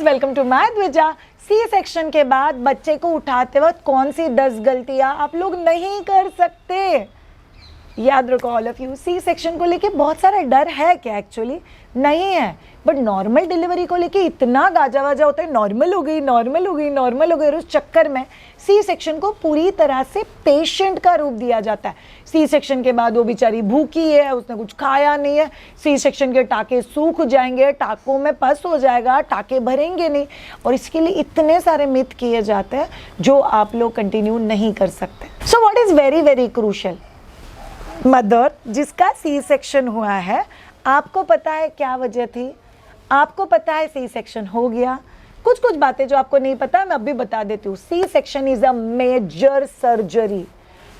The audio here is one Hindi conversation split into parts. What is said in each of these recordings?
गाइज, वेलकम टू माय द्विजा। सी सेक्शन के बाद बच्चे को उठाते वक्त कौन सी 10 गलतियां आप लोग नहीं कर सकते? याद रखो all of you, C section को लेके बहुत सारा डर है क्या? एक्चुअली नहीं है, बट नॉर्मल डिलीवरी को लेके इतना गाजा वाजा होता है, नॉर्मल हो गई नॉर्मल हो गई नॉर्मल हो गई, और उस चक्कर में सी सेक्शन को पूरी तरह से पेशेंट का रूप दिया जाता है। सी सेक्शन के बाद वो बेचारी भूखी है, उसने कुछ खाया नहीं है, सी सेक्शन के टाके सूख जाएंगे, टाकों में पस हो जाएगा, टाके भरेंगे नहीं, और इसके लिए इतने सारे मिथ किए जाते हैं जो आप लोग कंटिन्यू नहीं कर सकते। So what is very very crucial, mother जिसका सी सेक्शन हुआ है, आपको पता है क्या वजह थी? आपको पता है सी सेक्शन हो गया। कुछ कुछ बातें जो आपको नहीं पता मैं अभी बता देती हूँ। C section is a major surgery.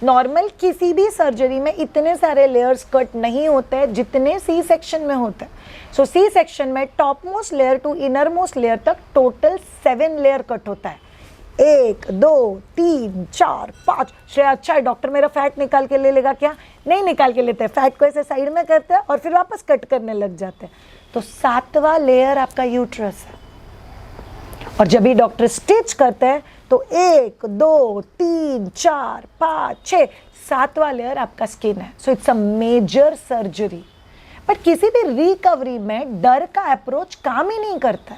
Normal किसी भी सर्जरी में इतने सारे लेयर्स कट नहीं होते हैं जितने सी सेक्शन में होते हैं। सो सी सेक्शन में topmost layer to innermost layer तक टोटल 7 लेयर कट होता है। 1 2 3 4 5। श्रेया, अच्छा है डॉक्टर मेरा फैट निकाल के ले लेगा क्या? नहीं निकाल के लेते हैं, फैट को ऐसे साइड में करते हैं और फिर वापस कट करने लग जाते हैं। तो 7वां लेयर आपका यूट्रस है, और जब भी डॉक्टर स्टिच करते हैं तो 1 2 3 4 5 6 7वां लेयर आपका स्किन है। So it's a major surgery. But किसी भी रिकवरी में डर का अप्रोच काम ही नहीं करता।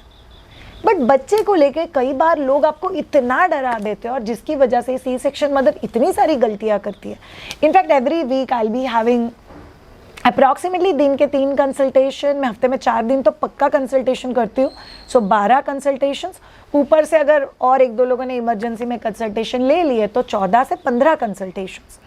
बट बच्चे को लेके कई बार लोग आपको इतना डरा देते हैं, और जिसकी वजह से सी सेक्शन मदर इतनी सारी गलतियां करती है। In fact every week I will be having approximately दिन के 3 कंसल्टेशन। मैं हफ्ते में 4 दिन तो पक्का कंसल्टेशन करती हूँ। सो 12 कंसल्टेशंस, ऊपर से अगर और 1-2 लोगों ने इमरजेंसी में कंसल्टेशन ले लिए तो 14 से 15 कंसल्टेशंस।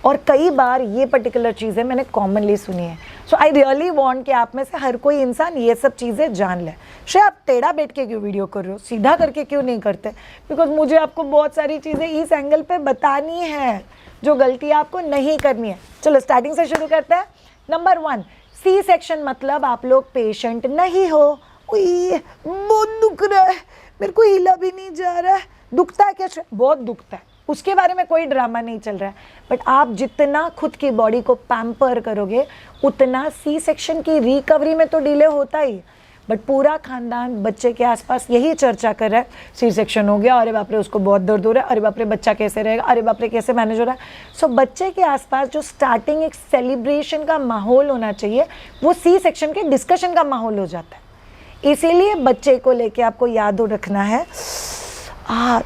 और कई बार ये पर्टिकुलर चीज़ें मैंने कॉमनली सुनी है। सो आई रियली वांट कि आप में से हर कोई इंसान ये सब चीज़ें जान ले। श्रेया, आप टेढ़ा बैठ के क्यों वीडियो कर रहे हो, सीधा करके क्यों नहीं करते? बिकॉज मुझे आपको बहुत सारी चीज़ें इस एंगल पे बतानी है जो गलती आपको नहीं करनी है। चलो स्टार्टिंग से शुरू करते हैं। नंबर 1, सी सेक्शन मतलब आप लोग पेशेंट नहीं हो। बहुत दुख रहा है, मेरे को हिला भी नहीं जा रहा है। दुखता है क्या? बहुत दुखता है, उसके बारे में कोई ड्रामा नहीं चल रहा है। बट आप जितना खुद की बॉडी को पैम्पर करोगे उतना सी सेक्शन की रिकवरी में तो डिले होता ही। बट पूरा खानदान बच्चे के आसपास यही चर्चा कर रहा है, सी सेक्शन हो गया, अरे बाप रे उसको बहुत दर्द हो रहा है, अरे बाप रे बच्चा कैसे रहेगा, अरे बाप रे कैसे मैनेज हो रहा है। सो बच्चे के आसपास जो स्टार्टिंग एक सेलिब्रेशन का माहौल होना चाहिए, वो सी सेक्शन के डिस्कशन का माहौल हो जाता है। इसीलिए बच्चे को लेके आपको याद रखना है,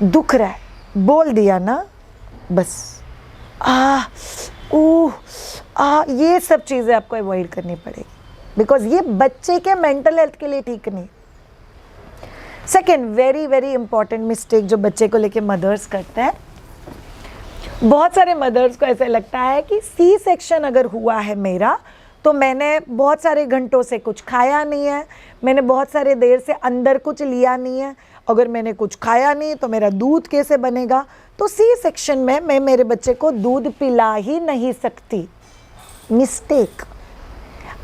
दुख रहा है, बोल दिया ना बस, ये सब चीज़ें आपको अवॉइड करनी पड़ेगी, बिकॉज ये बच्चे के मेंटल हेल्थ के लिए ठीक नहीं। Second very very important mistake जो बच्चे को लेके मदर्स करते हैं, बहुत सारे मदर्स को ऐसा लगता है कि सी सेक्शन अगर हुआ है मेरा तो मैंने बहुत सारे घंटों से कुछ खाया नहीं है, मैंने बहुत सारे देर से अंदर कुछ लिया नहीं है, अगर मैंने कुछ खाया नहीं तो मेरा दूध कैसे बनेगा? तो सी सेक्शन में मैं मेरे बच्चे को दूध पिला ही नहीं सकती। मिस्टेक।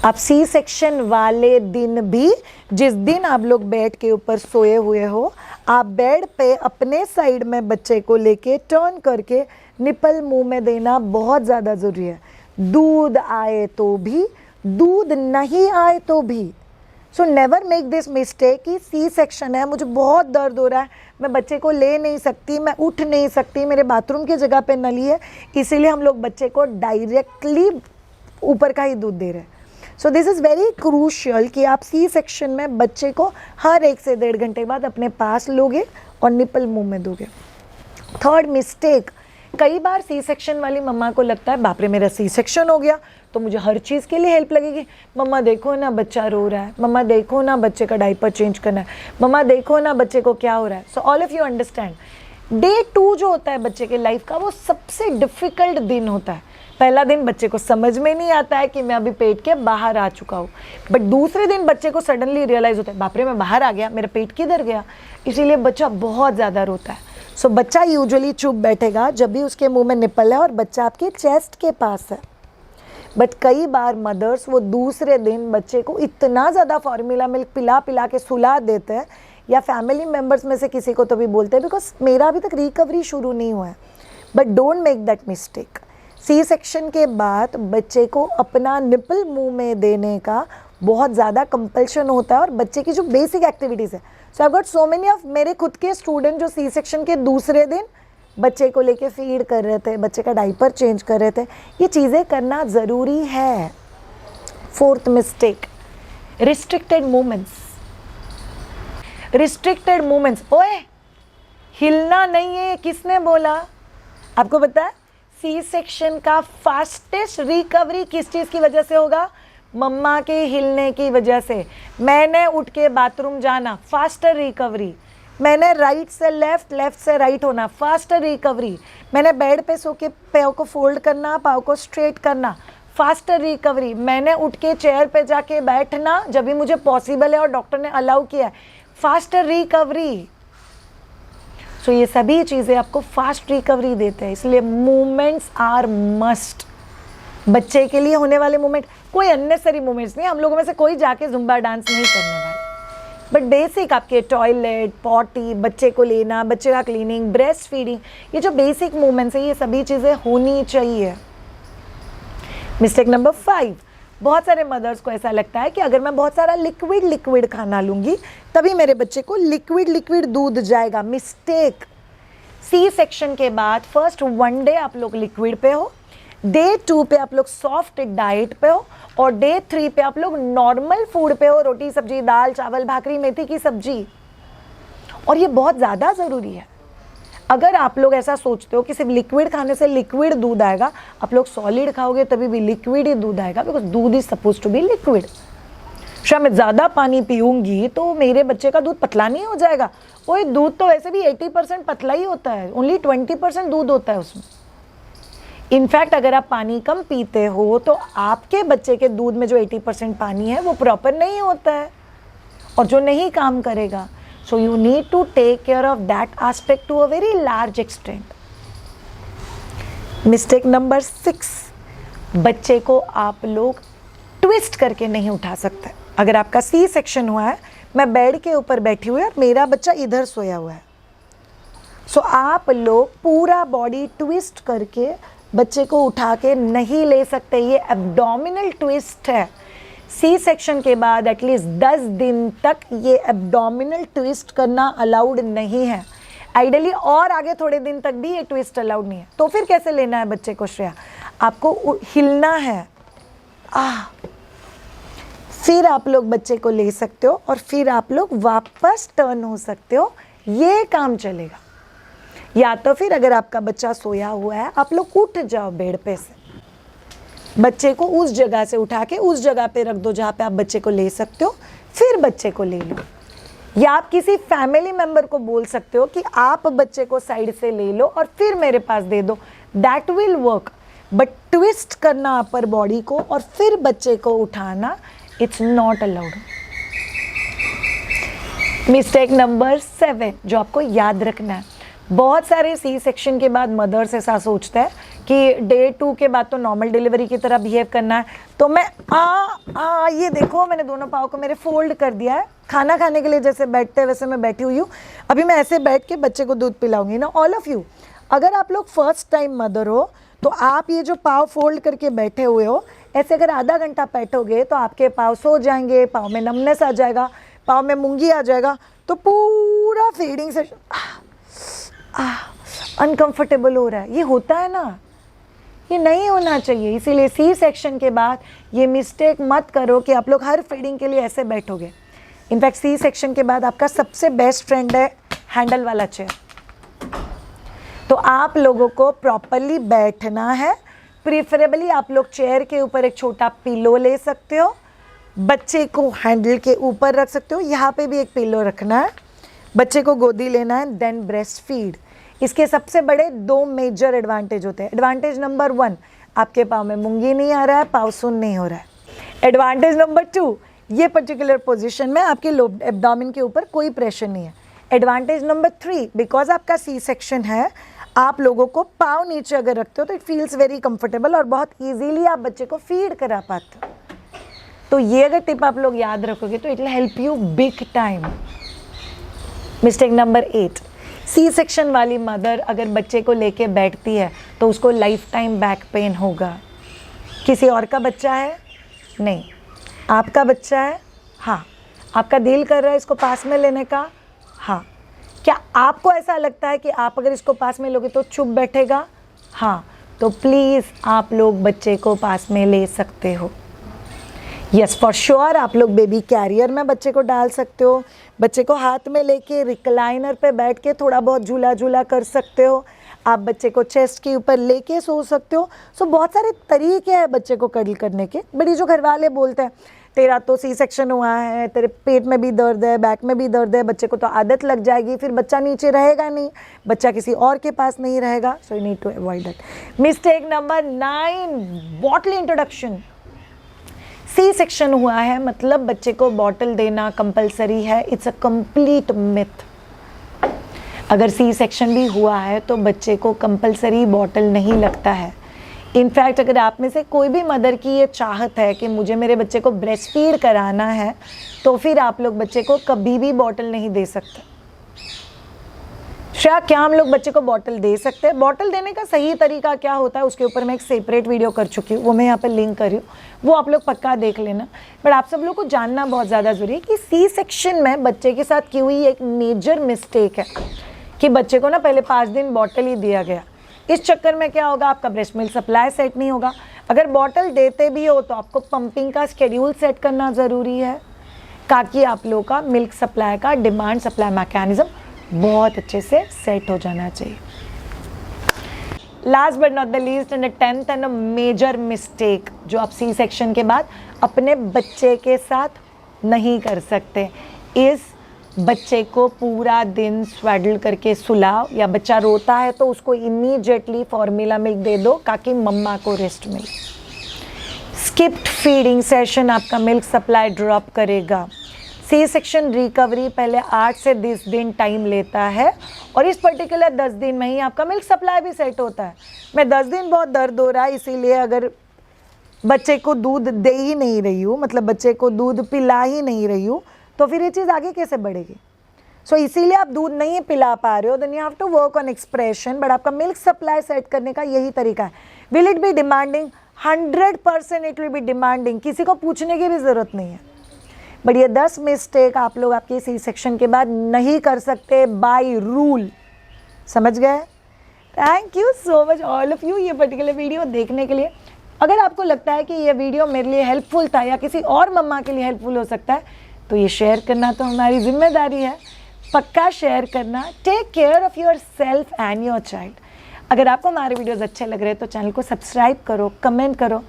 आप सी सेक्शन वाले दिन भी, जिस दिन आप लोग बेड के ऊपर सोए हुए हो, आप बेड पे अपने साइड में बच्चे को लेके टर्न करके निपल मुंह में देना बहुत ज़्यादा ज़रूरी है। दूध आए तो भी, दूध नहीं आए तो भी। So never make this mistake कि सी सेक्शन है, मुझे बहुत दर्द हो रहा है, मैं बच्चे को ले नहीं सकती, मैं उठ नहीं सकती, मेरे बाथरूम की जगह पे नली है, इसीलिए हम लोग बच्चे को डायरेक्टली ऊपर का ही दूध दे रहे हैं। So this is very crucial कि आप सी सेक्शन में बच्चे को हर 1 से 1.5 घंटे बाद अपने पास लोगे और निपल मुंह में दोगे। थर्ड मिस्टेक, कई बार सी सेक्शन वाली मम्मा को लगता है बाप रे मेरा सी सेक्शन हो गया तो मुझे हर चीज़ के लिए हेल्प लगेगी। मम्मा देखो ना बच्चा रो रहा है, मम्मा देखो ना बच्चे का डायपर चेंज करना है, मम्मा देखो ना बच्चे को क्या हो रहा है। So all of you understand, day 2 जो होता है बच्चे के लाइफ का, वो सबसे डिफ़िकल्ट दिन होता है। पहला दिन बच्चे को समझ में नहीं आता है कि मैं अभी पेट के बाहर आ चुका हूँ, बट दूसरे दिन बच्चे को सडनली रियलाइज़ होता है बाप रे मैं बाहर आ गया, मेरा पेट किधर गया। इसीलिए बच्चा बहुत ज़्यादा रोता है। सो बच्चा यूजुअली चुप बैठेगा जब भी उसके मुंह में निपल है और बच्चा आपके चेस्ट के पास है। बट कई बार मदर्स वो दूसरे दिन बच्चे को इतना ज़्यादा फार्मूला मिल्क पिला पिला के सुला देते हैं, या फैमिली मेम्बर्स में से किसी को तो भी बोलते हैं, बिकॉज मेरा अभी तक रिकवरी शुरू नहीं हुआ है। But don't make that mistake. C section के बाद बच्चे को अपना निपल मुंह में देने का बहुत ज़्यादा कंपल्शन होता है और बच्चे की जो बेसिक एक्टिविटीज़ है. So I got so many of मेरे खुद के स्टूडेंट जो सी सेक्शन के दूसरे दिन बच्चे को लेके फीड कर रहे थे, बच्चे का डाइपर चेंज कर रहे थे. ये चीज़ें करना ज़रूरी है. 4th mistake, restricted movements. Restricted movements. ओए हिलना नहीं है, किसने बोला? आपको पता है सी सेक्शन का फास्टेस्ट रिकवरी किस चीज़ की वजह से होगा? मम्मा के हिलने की वजह से. मैंने उठ के बाथरूम जाना, फास्टर रिकवरी. मैंने राइट से लेफ्ट, लेफ्ट से राइट होना, फास्टर रिकवरी. मैंने बेड पे सो के पैरों को फोल्ड करना, पाँव को स्ट्रेट करना, फास्टर रिकवरी. मैंने उठ के चेयर पे जाके बैठना जब भी मुझे पॉसिबल है और डॉक्टर ने अलाउ किया है, फास्टर रिकवरी. सो ये सभी चीज़ें आपको फास्ट रिकवरी देते हैं. इसलिए मूवमेंट्स आर मस्ट. बच्चे के लिए होने वाले मूवमेंट, कोई अननेसरी मूवमेंट्स नहीं. हम लोगों में से कोई जाके जुम्बा डांस नहीं करने वाला, बट बेसिक आपके टॉयलेट, पॉटी, बच्चे को लेना, बच्चे का क्लीनिंग, ब्रेस्ट फीडिंग, ये जो बेसिक मूवमेंट्स है ये सभी चीज़ें होनी चाहिए. मिस्टेक नंबर 5, बहुत सारे मदर्स को ऐसा लगता है कि अगर मैं बहुत सारा लिक्विड खाना लूँगी तभी मेरे बच्चे को लिक्विड दूध जाएगा. मिस्टेक. सी सेक्शन के बाद फर्स्ट 1 डे आप लोग लिक्विड पे हो, डे 2 पे आप लोग सॉफ्ट डाइट पे हो और डे 3 पे आप लोग नॉर्मल फूड पे हो, रोटी सब्जी, दाल चावल भाकरी, मेथी की सब्जी. और ये बहुत ज़्यादा ज़रूरी है. अगर आप लोग ऐसा सोचते हो कि सिर्फ लिक्विड खाने से लिक्विड दूध आएगा, आप लोग सॉलिड खाओगे तभी भी लिक्विड ही दूध आएगा, because doodh is suppose to be liquid. शायद मैं ज़्यादा पानी पीऊँगी तो मेरे बच्चे का दूध पतला नहीं हो जाएगा. वही दूध तो वैसे भी 80% पतला ही होता है, ओनली 20% दूध होता है उसमें. इनफैक्ट अगर आप पानी कम पीते हो तो आपके बच्चे के दूध में जो 80% पानी है वो प्रॉपर नहीं होता है और जो नहीं काम करेगा. So you need to take care of that aspect to a very large extent. Mistake number 6, बच्चे को आप लोग ट्विस्ट करके नहीं उठा सकते. अगर आपका सी सेक्शन हुआ है, मैं बेड के ऊपर बैठी हुई और मेरा बच्चा इधर सोया हुआ है, सो आप लोग पूरा बॉडी ट्विस्ट करके बच्चे को उठा के नहीं ले सकते. ये एब्डोमिनल ट्विस्ट है. सी सेक्शन के बाद एटलीस्ट 10 दिन तक ये एब्डोमिनल ट्विस्ट करना अलाउड नहीं है. आइडियली और आगे थोड़े दिन तक भी ये ट्विस्ट अलाउड नहीं है. तो फिर कैसे लेना है बच्चे को श्रेया? आपको हिलना है, फिर आप लोग बच्चे को ले सकते हो और फिर आप लोग वापस टर्न हो सकते हो. ये काम चलेगा. या तो फिर अगर आपका बच्चा सोया हुआ है, आप लोग उठ जाओ बेड पे से, बच्चे को उस जगह से उठा के उस जगह पे रख दो जहाँ पे आप बच्चे को ले सकते हो, फिर बच्चे को ले लो. या आप किसी फैमिली मेम्बर को बोल सकते हो कि आप बच्चे को साइड से ले लो और फिर मेरे पास दे दो. That will work. But twist करना अपर बॉडी को और फिर बच्चे को उठाना, it's not allowed. Mistake number 7 जो आपको याद रखना है. बहुत सारे सी सेक्शन के बाद मदर्स ऐसा सोचते हैं कि डे 2 के बाद तो नॉर्मल डिलीवरी की तरह बिहेव करना है. तो मैं ये देखो मैंने दोनों पाँव को मेरे फोल्ड कर दिया है. खाना खाने के लिए जैसे बैठते हैं वैसे मैं बैठी हुई हूँ. अभी मैं ऐसे बैठ के बच्चे को दूध पिलाऊंगी ना. ऑल ऑफ यू, अगर आप लोग फर्स्ट टाइम मदर हो तो आप ये जो पाँव फोल्ड करके बैठे हुए हो, ऐसे अगर आधा घंटा बैठोगे तो आपके पाँव सो जाएंगे, पाँव में नमनेस आ जाएगा, पाँव में मूंगी आ जाएगा. तो पूरा फीडिंग से अनकंफर्टेबल हो रहा है. ये होता है ना, ये नहीं होना चाहिए. इसीलिए सी सेक्शन के बाद ये मिस्टेक मत करो कि आप लोग हर फीडिंग के लिए ऐसे बैठोगे. इनफैक्ट सी सेक्शन के बाद आपका सबसे बेस्ट फ्रेंड है हैंडल वाला चेयर. तो आप लोगों को प्रॉपरली बैठना है. प्रीफरेबली आप लोग चेयर के ऊपर एक छोटा पिलो ले सकते हो, बच्चे को हैंडल के ऊपर रख सकते हो, यहाँ पे भी एक पिलो रखना है, बच्चे को गोदी लेना है, देन ब्रेस्ट फीड. इसके सबसे बड़े 2 मेजर एडवांटेज होते हैं. एडवांटेज नंबर 1, आपके पाँव में मूंगी नहीं आ रहा है, पाँव सुन नहीं हो रहा है. एडवांटेज नंबर 2, ये पर्टिकुलर पोजीशन में आपके लोब एब्डोमेन के ऊपर कोई प्रेशर नहीं है. एडवांटेज नंबर 3, बिकॉज आपका सी सेक्शन है, आप लोगों को पाँव नीचे अगर रखते हो तो इट फील्स वेरी कंफर्टेबल और बहुत ईजीली आप बच्चे को फीड करा पाते हो. तो ये अगर टिप आप लोग याद रखोगे तो it will help you big time. Mistake number 8, C section वाली मदर अगर बच्चे को लेके बैठती है तो उसको लाइफ टाइम बैक पेन होगा. किसी और का बच्चा है? नहीं. आपका बच्चा है, हाँ, आपका दिल कर रहा है इसको पास में लेने का, हाँ, क्या आपको ऐसा लगता है कि आप अगर इसको पास में लोगे तो चुप बैठेगा, हाँ, तो प्लीज़ आप लोग बच्चे को पास में ले सकते हो। यस फॉर श्योर आप लोग बेबी कैरियर में बच्चे को डाल सकते हो, बच्चे को हाथ में लेके रिक्लाइनर पे बैठ के थोड़ा बहुत झूला झूला कर सकते हो, आप बच्चे को चेस्ट के ऊपर लेके सो सकते हो। सो बहुत सारे तरीके हैं बच्चे को कर्ल करने के। बड़ी जो घर वाले बोलते हैं तेरा तो सी सेक्शन हुआ है, तेरे पेट में भी दर्द है, बैक में भी दर्द है, बच्चे को तो आदत लग जाएगी, फिर बच्चा नीचे रहेगा नहीं, बच्चा किसी और के पास नहीं रहेगा। So you need to avoid that. Mistake number 9, bottle introduction. C section हुआ है मतलब बच्चे को बॉटल देना कंपलसरी है, इट्स अ कंप्लीट मिथ। अगर सी सेक्शन भी हुआ है तो बच्चे को कंपलसरी बॉटल नहीं लगता है। इनफैक्ट अगर आप में से कोई भी मदर की ये चाहत है कि मुझे मेरे बच्चे को ब्रेस्ट फीड कराना है, तो फिर आप लोग बच्चे को कभी भी बॉटल नहीं दे सकते। श्रेया, क्या हम लोग बच्चे को बॉटल दे सकते हैं? बॉटल देने का सही तरीका क्या होता है उसके ऊपर मैं एक सेपरेट वीडियो कर चुकी हूँ, वो मैं यहाँ पर लिंक कर रही हूँ, वो आप लोग पक्का देख लेना। बट आप सब लोग को जानना बहुत ज़्यादा ज़रूरी है कि सी सेक्शन में बच्चे के साथ की हुई एक मेजर मिस्टेक है कि बच्चे को ना पहले 5 दिन बॉटल ही दिया गया। इस चक्कर में क्या होगा, आपका ब्रेस्ट मिल्क सप्लाई सेट नहीं होगा। अगर बॉटल देते भी हो तो आपको पंपिंग का शेड्यूल सेट करना ज़रूरी है ताकि आप लोगों का मिल्क सप्लाई का डिमांड सप्लाई मैकेनिज्म बहुत अच्छे से सेट हो जाना चाहिए। Last but not the least and 10th and a major mistake जो आप सी सेक्शन के बाद अपने बच्चे के साथ नहीं कर सकते, इस बच्चे को पूरा दिन स्वेडल करके सुलाओ, या बच्चा रोता है तो उसको इमीडिएटली फॉर्मूला मिल्क दे दो ताकि मम्मा को रेस्ट मिले। स्किप्ड फीडिंग सेशन आपका मिल्क सप्लाई ड्रॉप करेगा। सी सेक्शन रिकवरी पहले 8 से 10 दिन टाइम लेता है और इस पर्टिकुलर 10 दिन में ही आपका मिल्क सप्लाई भी सेट होता है। मैं 10 दिन बहुत दर्द हो रहा है इसीलिए अगर बच्चे को दूध दे ही नहीं रही हूँ, मतलब बच्चे को दूध पिला ही नहीं रही हूँ, तो फिर ये चीज़ आगे कैसे बढ़ेगी? सो इसीलिए आप दूध नहीं पिला पा रहे हो, then you have to work on expression. But आपका मिल्क सप्लाई सेट करने का यही तरीका है। Will it be demanding? 100% it will be demanding, किसी को पूछने की भी ज़रूरत नहीं है। बट ये 10 मिस्टेक आप लोग आपके सी सेक्शन के बाद नहीं कर सकते बाय रूल, समझ गए? Thank you so much all of you ये पर्टिकुलर वीडियो देखने के लिए। अगर आपको लगता है कि ये वीडियो मेरे लिए हेल्पफुल था या किसी और मम्मा के लिए हेल्पफुल हो सकता है तो ये शेयर करना तो हमारी जिम्मेदारी है, पक्का शेयर करना। Take care of yourself and your child. अगर आपको हमारे वीडियोज़ अच्छे लग रहे हैं तो चैनल को सब्सक्राइब करो, कमेंट करो।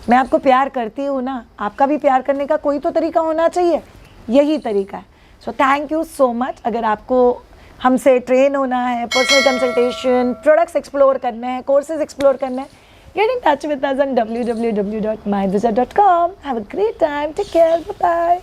मैं आपको प्यार करती हूँ ना, आपका भी प्यार करने का कोई तो तरीका होना चाहिए, यही तरीका है। So thank you so much. अगर आपको हमसे ट्रेन होना है, पर्सनल कंसल्टेशन, प्रोडक्ट्स एक्सप्लोर करने हैं, कोर्सेज एक्सप्लोर करने हैं, get in touch with us on www.myduja.com. Have a great time. Take care. Bye-bye.